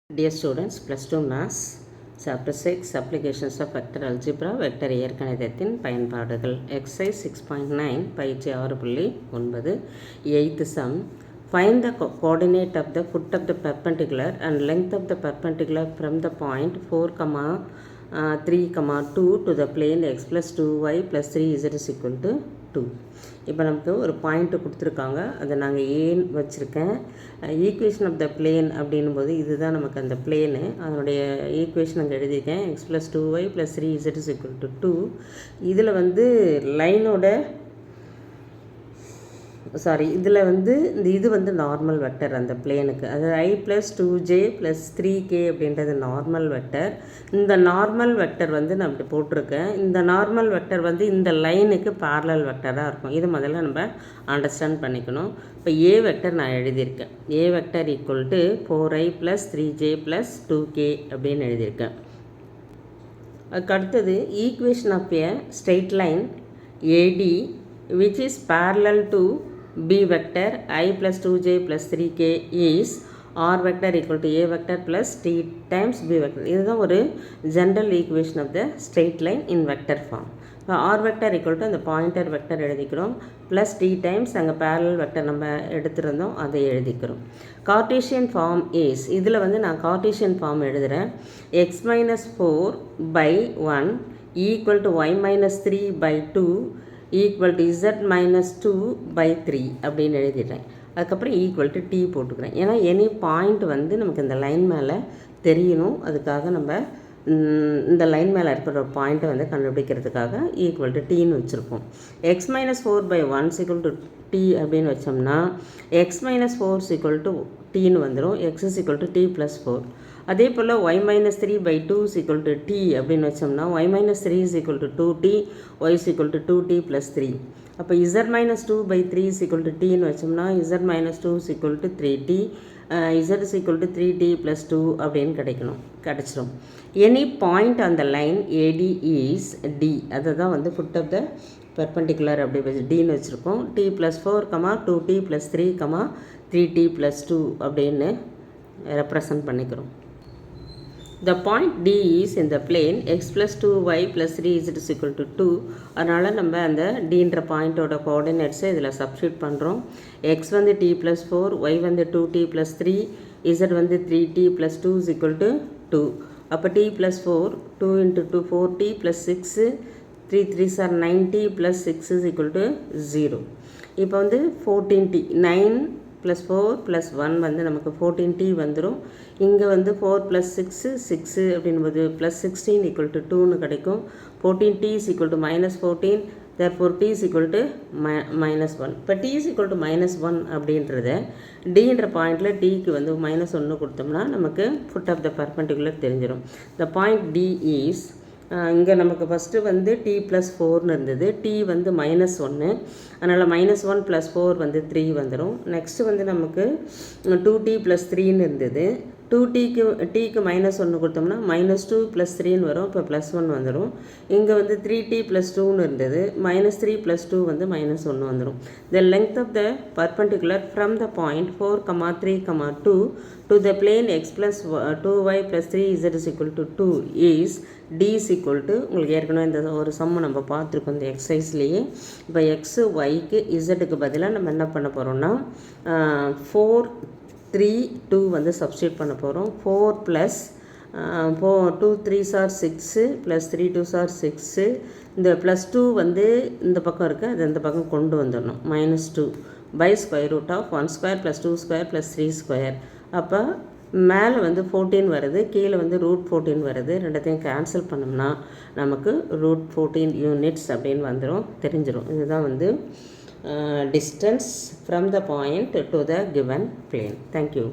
Dear students, plus 2 Maths, Chapter 6, Applications of Vector Algebra, Vector இயற்கணிதத்தின் பயன்பாடுகள். Exercise 6.9, பயிற்சி 6.9, 8th sum. Find the coordinate of the foot of the perpendicular and length of the perpendicular from the point 4, 3, 2 to the plane x plus 2y plus 3z is equal to 2. இப்போ நமக்கு ஒரு point கொடுத்துருக்காங்க, அதை நாங்கள் ஏன் வச்சுருக்கேன். Equation of the plane அப்படின்னும்போது இதுதான் நமக்கு அந்த பிளேனு, அதனுடைய ஈக்குவேஷன் அங்கே எழுதியிருக்கேன். X plus 2y plus 3z is equal to 2. இதில் லைனோட இதில் இது நார்மல் வெக்டர் அந்த பிளேனுக்கு, அது I plus 2j plus 3k அப்படின்றது நார்மல் வெக்டர். இந்த நார்மல் வெக்டர் நான் இப்படி போட்டிருக்கேன். இந்த நார்மல் வெக்டர் இந்த லைனுக்கு பேரலல் வெக்டராக இருக்கும். இது முதல்ல நம்ம அண்டர்ஸ்டாண்ட் பண்ணிக்கணும். இப்போ ஏ வெக்டர் நான் எழுதியிருக்கேன். A vector equal to 4i plus 3j plus 2k அப்படின்னு எழுதியிருக்கேன். அதுக்கு அடுத்தது equation of a straight line AD which is parallel to B vector I plus 2j plus 3k is R vector equal to A vector plus T times B vector. இதுதான் ஒரு general equation of the straight line in vector form. இப்போ R vector equal to அந்த pointer vector எழுதிக்கிறோம், plus T times அங்கே parallel vector நம்ம எடுத்திருந்தோம், அதை எழுதிக்கிறோம். கார்டீசியன் ஃபார்ம் is, இதில் நான் கார்டீசியன் ஃபார்ம் எழுதுகிறேன். x minus 4 by 1 equal to y minus 3 by 2 equal to z minus 2 by 3 அப்படின்னு எழுதிடுறேன். அதுக்கப்புறம் ஈக்குவல் டு t போட்டுக்கிறேன். ஏன்னா எனி பாயிண்ட் நமக்கு இந்த லைன் மேலே தெரியணும், அதுக்காக நம்ம இந்த லைன் மேலே இருக்கிற ஒரு பாயிண்ட்டை கண்டுபிடிக்கிறதுக்காக ஈக்குவல் டு டீன்னு வச்சுருப்போம். X minus 4 by 1 equal to t அப்படின்னு வச்சோம்னா எக்ஸ் மைனஸ் 4 ஈக்குவல் டு டீன்னு வந்துடும். X is equal to t plus 4. அதே போல் y minus 3 by 2 is equal to t அப்படின்னு வச்சோம்னா y minus 3 is equal to 2t, y is equal to 2t plus 3. அப்போ z minus 2 by 3 is equal to டின்னு வச்சோம்னா z minus 2 is equal to 3t, z is equal to 3t plus 2 அப்படின்னு கிடச்சிரும். Any point on the line AD is D, அதை தான் food of the perpendicular அப்படி வச்சு டின்னு வச்சுருக்கோம். t plus 4, 2t plus 3, 3t plus 2 அப்படின்னு ரெப்ரசன்ட் பண்ணிக்கிறோம். The point D is in the plane x plus 2y plus 3z is equal to 2. அதனால் நம்ம அந்த Dன்ற பாயிண்ட்டோட கோஆர்டினேட்ஸை இதில் சப்ஸ்டியூட் பண்ணுறோம். x t plus 4, y 2t plus 3, z 3t plus 2 is equal to 2. அப்போ t plus 4, 2 into 2 4t plus 6, 3 3s are 9t plus 6 is equal to 0. இப்போ 14t, 9 plus 4 plus 1 நமக்கு 14t வந்துடும். இங்கே 4 ப்ளஸ் 6 6 அப்படின்போது ப்ளஸ் 16 ஈக்குவல் டு 2ன்னு கிடைக்கும். 14t is equal to minus 14, therefore t is equal to minus 1. இப்போ t is equal to minus 1 அப்படின்றத டின்ற பாயிண்டில் டிக்கு மைனஸ் 1 கொடுத்தோம்னா நமக்கு ஃபுட் ஆஃப் த பர்பெண்டிகுலர் தெரிஞ்சிடும். த பாயிண்ட் டி இஸ், இங்கே நமக்கு ஃபஸ்ட்டு t ப்ளஸ் 4ன்னு இருந்தது, t மைனஸ் 1, அதனால் மைனஸ் 1 ப்ளஸ் 4 3 வந்துடும். நெக்ஸ்ட்டு நமக்கு 2t ப்ளஸ் 3ன்னு இருந்தது, 2tக்கு மைனஸ் 1 கொடுத்தோம்னா மைனஸ் 2 ப்ளஸ் 3ன்னு வரும், இப்போ ப்ளஸ் 1 வந்துடும். இங்கே 3t ப்ளஸ் 2ன்னு இருந்தது, மைனஸ் 3 ப்ளஸ் 2 மைனஸ் 1 வந்துடும். The length of the perpendicular from the point 4, 3, 2 to the plane x plus 2y plus 3z is equal to 2 is d is equal to, உங்களுக்கு ஏற்கனவே இந்த ஒரு சம்மு நம்ம பார்த்துருக்கோம் இந்த எக்ஸசைஸ்லேயே. இப்போ எக்ஸு ஒய்க்கு இசட்டுக்கு பதிலாக நம்ம என்ன பண்ண போகிறோம்னா 4 3 2 சப்ஸ்டியூட் பண்ண போகிறோம். 4 plus 2 3s are 6 plus 3 2s are 6. இந்த ப்ளஸ் 2 இந்த பக்கம் இருக்குது, அது இந்த பக்கம் கொண்டு வந்துடணும். Minus 2 by square root of 1 square plus 2 square plus 3 square. அப்போ மேலே 14 வருது, கீழே ரூட் 14 வருது. ரெண்டத்தையும் கேன்சல் பண்ணோம்னா நமக்கு ரூட் 14 யூனிட்ஸ் அப்படின்னு தெரிஞ்சிடும். இதுதான் distance from the point to the given plane. Thank you.